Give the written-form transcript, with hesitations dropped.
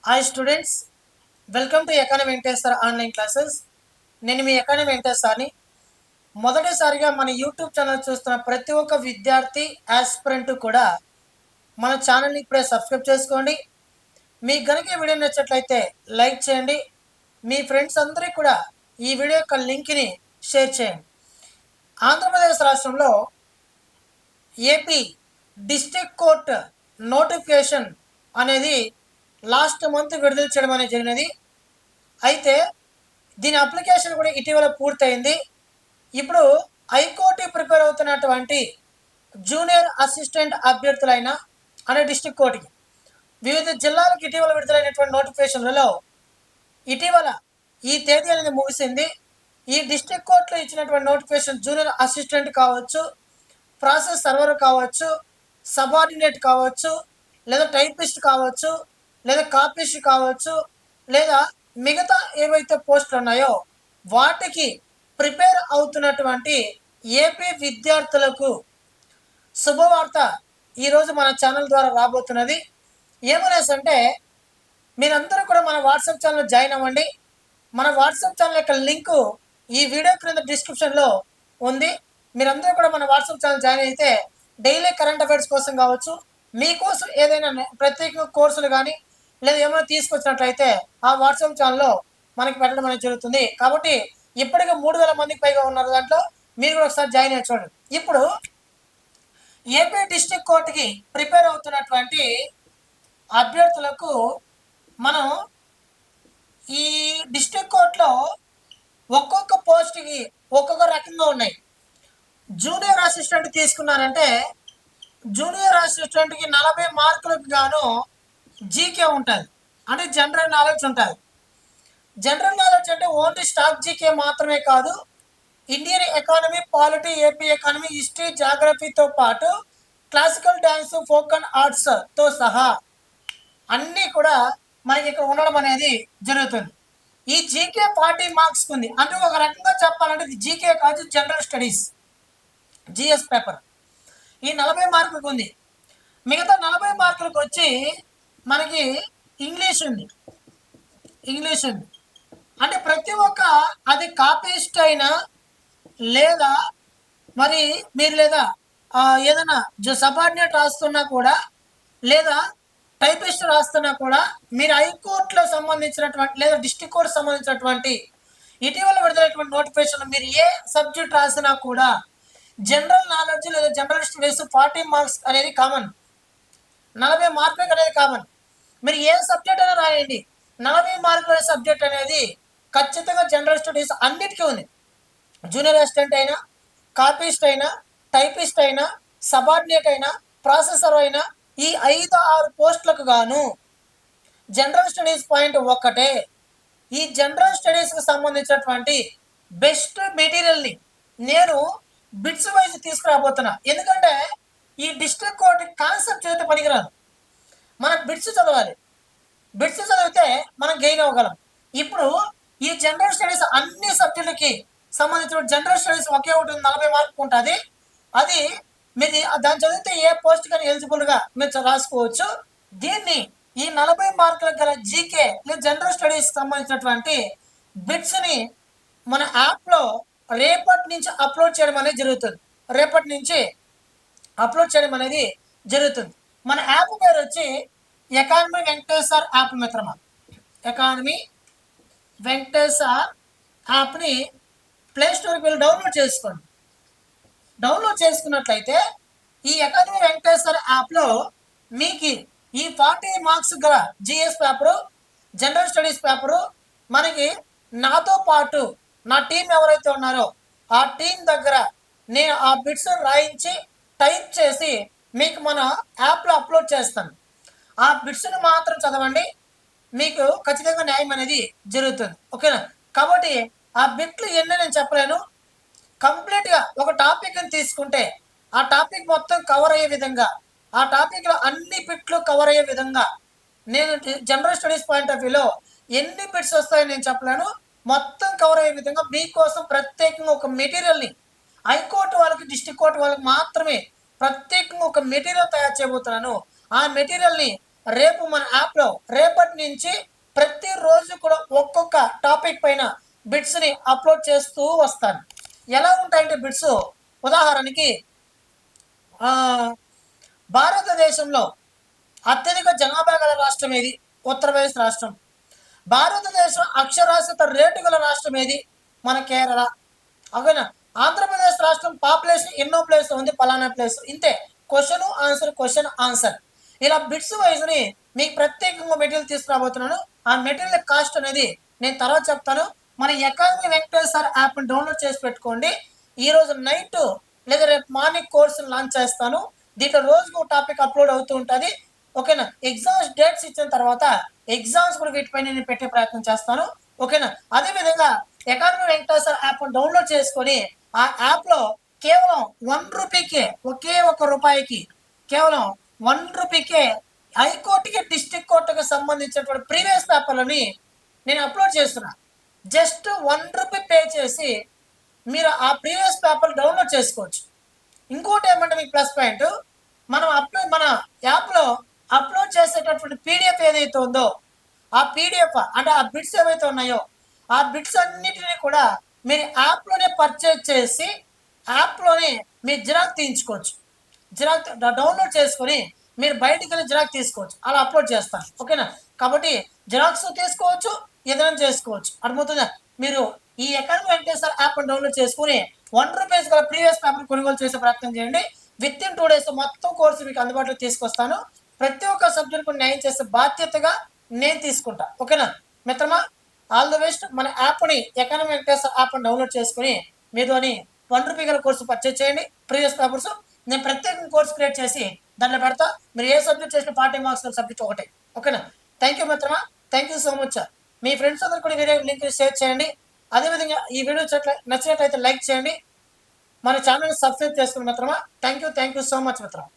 Hi students, welcome to economy Venkateswara online classes. నేను మీ economy వెంకటేశ్వర్ని. మొదటిసారిగా మన యూట్యూబ్ ఛానల్ చూస్తున్న ప్రతి ఒక్క విద్యార్థి ఆస్పిరెంట్ కూడా మన ఛానల్ని ఇప్పుడే సబ్స్క్రైబ్ చేసుకోండి. మీకు గనుక ఈ వీడియో నచ్చినట్లయితే లైక్ చేయండి. మీ ఫ్రెండ్స్ అందరికీ కూడా ఈ వీడియో యొక్క లింక్ని షేర్ చేయండి. ఆంధ్రప్రదేశ్ రాష్ట్రంలో ఏపీ డిస్ట్రిక్ట్ కోర్ట్ నోటిఫికేషన్ అనేది లాస్ట్ మంత్ విడుదల చేయడం అనేది జరిగినది. అయితే దీని అప్లికేషన్ కూడా ఇటీవల పూర్తయింది. ఇప్పుడు హైకోర్టు ప్రిపేర్ అవుతున్నటువంటి జూనియర్ అసిస్టెంట్ అభ్యర్థులైన అనే డిస్ట్రిక్ట్ కోర్టుకి వివిధ జిల్లాలకు ఇటీవల విడుదలైనటువంటి నోటిఫికేషన్లలో ఇటీవల ఈ తేదీ అనేది ముగిసింది. ఈ డిస్ట్రిక్ట్ కోర్టులో ఇచ్చినటువంటి నోటిఫికేషన్ జూనియర్ అసిస్టెంట్ కావచ్చు, ప్రాసెస్ సర్వర్ కావచ్చు, సబార్డినేట్ కావచ్చు, లేదా టైపిస్ట్ కావచ్చు, లేదా కాపీస్ట్ కావచ్చు, లేదా మిగతా ఏవైతే పోస్టులు ఉన్నాయో వాటికి ప్రిపేర్ అవుతున్నటువంటి ఏపీ విద్యార్థులకు శుభవార్త ఈరోజు మన ఛానల్ ద్వారా రాబోతున్నది. ఏమనేసంటే మీరందరూ కూడా మన వాట్సాప్ ఛానల్ జాయిన్ అవ్వండి. మన వాట్సాప్ ఛానల్ యొక్క లింకు ఈ వీడియో క్రింద డిస్క్రిప్షన్లో ఉంది. మీరందరూ కూడా మన వాట్సాప్ ఛానల్ జాయిన్ అయితే డైలీ కరెంట్ అఫైర్స్ కోసం కావచ్చు, మీకోసం ఏదైనా ప్రత్యేక కోర్సులు కానీ లేదా ఏమైనా తీసుకొచ్చినట్లయితే ఆ వాట్సాప్ ఛానల్లో మనకి పెట్టడం అనేది జరుగుతుంది. కాబట్టి ఇప్పటికే 3000 మందికి పైగా ఉన్నారు. దాంట్లో మీరు కూడా ఒకసారి జాయిన్ అయ్యి చూడండి. ఇప్పుడు ఏపీ డిస్ట్రిక్ట్ కోర్టుకి ప్రిపేర్ అవుతున్నటువంటి అభ్యర్థులకు మనం ఈ డిస్ట్రిక్ట్ కోర్టులో ఒక్కొక్క పోస్ట్కి ఒక్కొక్క రకంగా ఉన్నాయి. జూనియర్ అసిస్టెంట్ తీసుకున్నారంటే జూనియర్ అసిస్టెంట్కి 40 మార్కులకు గాను జీకే ఉంటుంది, అంటే జనరల్ నాలెడ్జ్ ఉంటుంది. జనరల్ నాలెడ్జ్ అంటే ఓన్లీ స్టాక్ జీకే మాత్రమే కాదు, Indian economy, polity, AP economy, history, జాగ్రఫీతో పాటు క్లాసికల్ డ్యాన్స్, ఫోక్ అండ్ ఆర్ట్స్తో సహా అన్నీ కూడా మనకి ఇక్కడ ఉండడం అనేది జరుగుతుంది. ఈ జీకే 40 మార్క్స్ ఉంది. అంటే ఒక రకంగా చెప్పాలంటే ఇది జీకే కాదు, జనరల్ స్టడీస్, జిఎస్ పేపర్. ఈ 40 మార్కులకు ఉంది. మిగతా 40 మార్కులకు వచ్చి మనకి ఇంగ్లీష్ ఉంది. అంటే ప్రతి ఒక్క అది కాపీస్ట్ అయినా లేదా మరి మీరు లేదా ఏదైనా సబార్డినేట్ రాస్తున్నా కూడా లేదా టైపిస్ట్ రాస్తున్నా కూడా మీరు హైకోర్టులో సంబంధించినటువంటి లేదా డిస్ట్రిక్ట్ కోర్టు సంబంధించినటువంటి ఇటీవల విడుదలైనటువంటి నోటిఫికేషన్ మీరు ఏ సబ్జెక్ట్ రాసినా కూడా జనరల్ నాలెడ్జ్ లేదా జనరల్ స్టడీస్ 40 మార్క్స్ అనేది కామన్, 40 మార్కులకు అనేది కామన్. మీరు ఏ సబ్జెక్ట్ అయినా రాయండి, 40 మార్కుల సబ్జెక్ట్ అనేది ఖచ్చితంగా జనరల్ స్టడీస్ అన్నిటికీ ఉంది. జూనియర్ అసిస్టెంట్ అయినా, కాపీస్ట్ అయినా, టైపిస్ట్ అయినా, సబార్డినేట్ అయినా, ప్రాసెసర్ అయినా ఈ 5-6 పోస్టులకు గాను జనరల్ స్టడీస్ పాయింట్ ఒక్కటే. ఈ జనరల్ స్టడీస్కి సంబంధించినటువంటి బెస్ట్ మెటీరియల్ని నేను బిట్స్ వైజ్ తీసుకురాబోతున్నా. ఎందుకంటే ఈ డిస్ట్రిక్ట్ కోర్టు కాన్సెప్ట్ చదివితే పనికిరాదు, మనం బిట్స్ చదవాలి. బిట్స్ చదివితే మనం గెయిన్ అవ్వగలం. ఇప్పుడు ఈ జనరల్ స్టడీస్ అన్ని సబ్జెక్టులకి సంబంధించిన జనరల్ స్టడీస్ ఒకే ఒకటి 40 మార్కులు ఉంటుంది. అది మీరు దాన్ని చదివితే ఏ పోస్ట్ కానీ ఎలిజిబుల్గా మీరు రాసుకోవచ్చు. దీన్ని ఈ 40 మార్కులకు గల జీకే లేదా జనరల్ స్టడీస్ సంబంధించినటువంటి బిట్స్ని మన యాప్లో రేపటి నుంచి అప్లోడ్ చేయడం అనేది జరుగుతుంది. మన యాప్ పేరు వచ్చి ఎకానమీ వెంకటేశ్వర్ యాప్ మిత్రమా. ఎకానమీ వెంకటేశ్వర్ యాప్ని ప్లే స్టోర్కి వెళ్ళి డౌన్లోడ్ చేసుకున్నట్లయితే ఈ ఎకానమీ వెంకటేశ్వర్ యాప్లో మీకు ఈ 40 మార్క్స్ గల GS paper, general studies paper మనకి నాతో పాటు నా టీం ఎవరైతే ఉన్నారో ఆ టీం దగ్గర నేను ఆ బిట్స్ రాయించి టైప్ చేసి మీకు మన యాప్లో అప్లోడ్ చేస్తాను. ఆ బిట్స్ని మాత్రం చదవండి, మీకు ఖచ్చితంగా న్యాయం అనేది జరుగుతుంది. ఓకేనా? కాబట్టి ఆ బిట్లు ఎన్నో నేను చెప్పలేను. కంప్లీట్గా ఒక టాపిక్ని తీసుకుంటే ఆ టాపిక్ మొత్తం కవర్ అయ్యే విధంగా, ఆ టాపిక్లో అన్ని బిట్లు కవర్ అయ్యే విధంగా నేను జనరల్ స్టడీస్ పాయింట్ ఆఫ్ వ్యూలో ఎన్ని బిట్స్ వస్తాయో నేను చెప్పలేను. మొత్తం కవర్ అయ్యే విధంగా మీకోసం ప్రత్యేకంగా ఒక మెటీరియల్ని హైకోర్టు వాళ్ళకి, డిస్ట్రిక్ట్ కోర్టు వాళ్ళకి మాత్రమే ప్రత్యేకంగా ఒక మెటీరియల్ తయారు చేయబోతున్నాను. ఆ మెటీరియల్ని రేపు మన యాప్లో రేపటి నుంచి ప్రతిరోజు కూడా ఒక్కొక్క టాపిక్ పైన బిట్స్ని అప్లోడ్ చేస్తూ వస్తాను. ఎలా ఉంటాయంటే బిట్స్, ఉదాహరణకి భారతదేశంలో అత్యధిక జనాభా గల రాష్ట్రం ఏది? ఉత్తరప్రదేశ్ రాష్ట్రం. భారతదేశం అక్షరాస్యత రేటు గల రాష్ట్రం ఏది? మన కేరళ. ఓకేనా? ఆంధ్రప్రదేశ్ రాష్ట్రం పాపులేషన్ ఎన్నో ప్లేస్ ఉంది? పలానా ప్లేస్. ఇంతే, క్వశ్చన్ ఆన్సర్. ఇలా బిట్స్ వైజ్ని మీకు ప్రత్యేకంగా మెటీరియల్ తీసుకురాబోతున్నాను. ఆ మెటీరియల్ కాస్ట్ అనేది నేను తర్వాత చెప్తాను. మన అకాడమీ వెంకటేష్ సార్ యాప్ని డౌన్లోడ్ చేసి పెట్టుకోండి. ఈరోజు నైట్ లేదా రేపు మార్నింగ్ కోర్సును లాంచ్ చేస్తాను. దీంట్లో రోజుకు టాపిక్ అప్లోడ్ అవుతూ ఉంటుంది. ఓకేనా? ఎగ్జామ్స్ డేట్స్ ఇచ్చిన తర్వాత ఎగ్జామ్స్ కూడా వీటిపైన నేను పెట్టే ప్రయత్నం చేస్తాను. ఓకేనా? అదేవిధంగా అకాడమీ వెంకటేశ్వర యాప్ డౌన్లోడ్ చేసుకొని ఆ యాప్లో కేవలం ₹1కే, ఒకే ₹1 కేవలం ₹1కే హైకోర్టుకి డిస్ట్రిక్ట్ కోర్టుకి సంబంధించినటువంటి ప్రీవియస్ పేపర్లని నేను అప్లోడ్ చేస్తున్నా. జస్ట్ ₹1 పే చేసి మీరు ఆ ప్రీవియస్ పేపర్ డౌన్లోడ్ చేసుకోవచ్చు. ఇంకోటి ఏమంటే మీకు ప్లస్ పాయింట్, మన యాప్లో అప్లోడ్ చేసేటటువంటి పీడిఎఫ్ ఏదైతే ఉందో ఆ పీడిఎఫ్ అంటే ఆ బిట్స్ ఏవైతే ఉన్నాయో ఆ బిట్స్ అన్నిటినీ కూడా మీరు యాప్లోనే పర్చేజ్ చేసి యాప్లోనే మీరు జిరాక్స్ తీయించుకోవచ్చు. జిరాక్స్ డౌన్లోడ్ చేసుకొని మీరు బయటికి వెళ్ళి జిరాక్స్ తీసుకోవచ్చు. అలా అప్లోడ్ చేస్తాను. ఓకేనా? కాబట్టి జిరాక్స్ తీసుకోవచ్చు, ఏదైనా చేసుకోవచ్చు. అర్థమవుతుందా? మీరు ఈ అకాడమీ వెంకటేశ్వర యాప్ డౌన్లోడ్ చేసుకుని ₹1 గల ప్రీవియస్ పేపర్ కొనుగోలు చేసే ప్రయత్నం చేయండి. విత్ ఇన్ 2 days మొత్తం కోర్సు మీకు అందుబాటులో తీసుకొస్తాను. ప్రతి ఒక్క సబ్జెక్ట్ న్యాయం చేసే బాధ్యతగా నేను తీసుకుంటా. ఓకేనా మిత్రమా? All the best. మన యాప్ని అకాడమీ వెంకటేశ్వర యాప్ని డౌన్లోడ్ చేసుకుని మీరు అని ₹1 గల కోర్సు పర్చేజ్ చేయండి. ప్రీవియస్ పేపర్స్ నేను ప్రత్యేకంగా కోర్సు క్రియేట్ చేసి దాంట్లో పెడతా. మీరు ఏ సబ్జెక్ట్ చేసిన 40 మార్క్స్ సబ్జెక్ట్ ఒకటే. ఓకేనా? థ్యాంక్ యూ మిత్రమా. Thank you so much. Me friends అందరు కూడా వీడియో లింక్ షేర్ చేయండి. అదేవిధంగా ఈ వీడియో నచ్చినట్లయితే లైక్ చేయండి. మన ఛానల్ సబ్స్క్రైబ్ చేసుకుని మిత్రమా. థ్యాంక్ యూ సో మచ్ మిత్రమా.